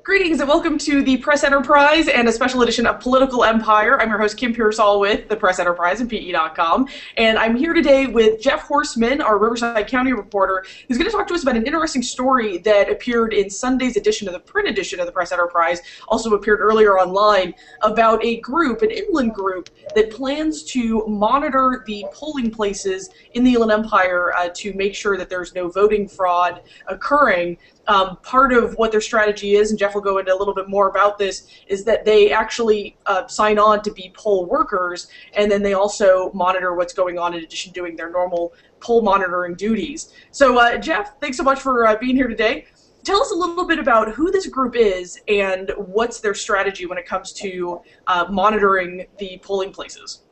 Greetings and welcome to the Press Enterprise and a special edition of Political Empire. I'm your host, Kim Pearsall with the Press Enterprise and PE.com. And I'm here today with Jeff Horseman, our Riverside County reporter, who's going to talk to us about an interesting story that appeared in Sunday's edition of the print edition of the Press Enterprise, also appeared earlier online, about a group, an inland group, that plans to monitor the polling places in the Inland Empire to make sure that there's no voting fraud occurring. Part of what their strategy is, and Jeff will go into a little bit more about this, is that they actually sign on to be poll workers, and then they also monitor what's going on in addition to doing their normal poll monitoring duties. So, Jeff, thanks so much for being here today. Tell us a little bit about who this group is and what's their strategy when it comes to monitoring the polling places.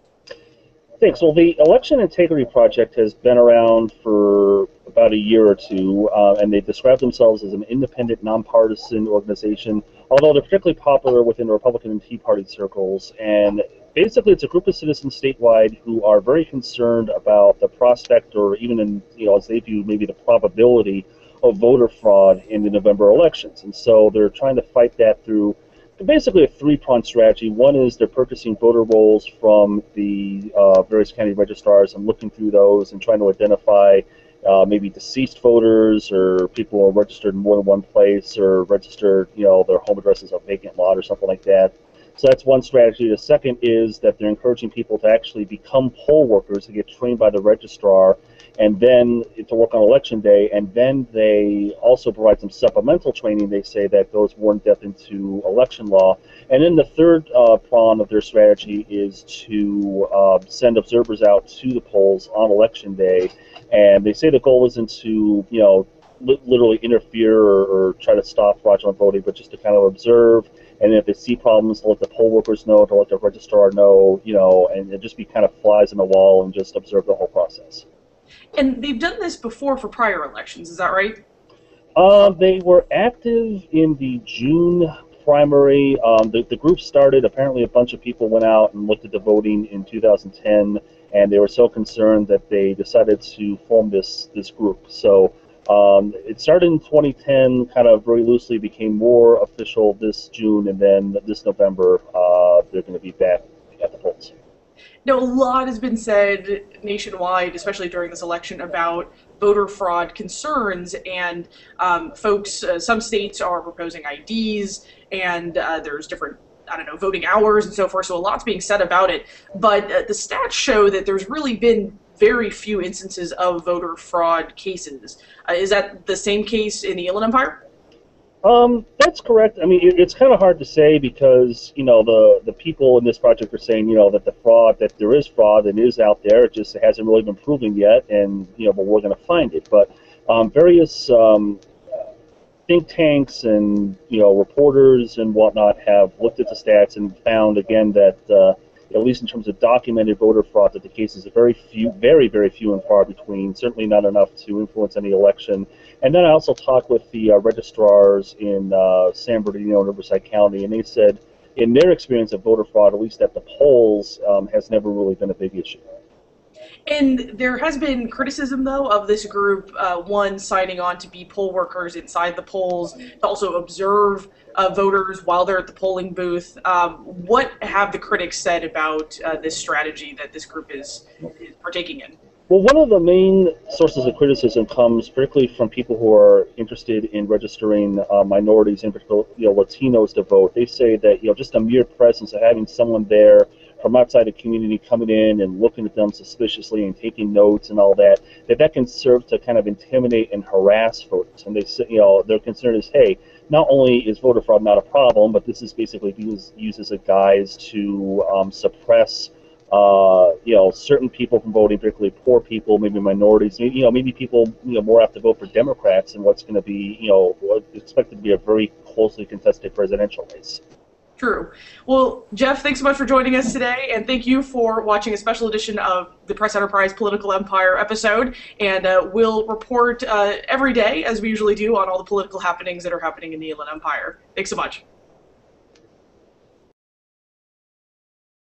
Thanks. Well, the Election Integrity Project has been around for about a year or two, and they describe themselves as an independent, nonpartisan organization, although they're particularly popular within the Republican and Tea Party circles. And basically, it's a group of citizens statewide who are very concerned about the prospect, or even in, as they view maybe the probability of voter fraud in the November elections. And so they're trying to fight that through basically a three-pronged strategy. One is they're purchasing voter rolls from the various county registrars and looking through those and trying to identify maybe deceased voters or people who are registered in more than one place or registered, their home address is a vacant lot or something like that. So that's one strategy. The second is that they're encouraging people to actually become poll workers, to get trained by the registrar, and then to work on election day, and then they also provide some supplemental training, they say, that goes more in depth into election law. And then the third prong of their strategy is to send observers out to the polls on election day, and they say the goal isn't to, literally interfere or try to stop fraudulent voting, but just to kind of observe, and if they see problems, to let the poll workers know, to let the registrar know, and just be kind of flies in the wall and just observe the whole process. And they've done this before for prior elections, is that right? They were active in the June primary. The group started, apparently a bunch of people went out and looked at the voting in 2010, and they were so concerned that they decided to form this group. So it started in 2010, kind of very loosely, became more official this June, and then this November they're going to be back at the polls. Now, a lot has been said nationwide, especially during this election, about voter fraud concerns, and folks, some states are proposing IDs, and there's different, voting hours and so forth, so a lot's being said about it. But the stats show that there's really been very few instances of voter fraud cases. Is that the same case in the Inland Empire? That's correct. I mean, it's kind of hard to say because, the people in this project are saying, that there is fraud and is out there. It just hasn't really been proven yet, and, but we're going to find it. But various think tanks and, reporters and whatnot have looked at the stats and found, again, that at least in terms of documented voter fraud, that the cases are very, very few and far between, certainly not enough to influence any election. And then I also talked with the registrars in San Bernardino and Riverside County, and they said in their experience of voter fraud, at least at the polls, has never really been a big issue. And there has been criticism, though, of this group, one, signing on to be poll workers inside the polls, to also observe voters while they're at the polling booth. What have the critics said about this strategy that this group is partaking in? Well, one of the main sources of criticism comes particularly from people who are interested in registering minorities, in particular, Latinos, to vote. They say that, just a mere presence of having someone there from outside the community coming in and looking at them suspiciously and taking notes and all that, that can serve to kind of intimidate and harass voters. And they say, their concern is, hey, not only is voter fraud not a problem, but this is basically used as a guise to suppress certain people from voting, particularly poor people, maybe minorities, maybe people, more apt to vote for Democrats in what's going to be, expected to be a very closely contested presidential race. True. Well, Jeff, thanks so much for joining us today, and thank you for watching a special edition of the Press Enterprise Political Empire episode, and we'll report every day, as we usually do, on all the political happenings that are happening in the Inland Empire. Thanks so much.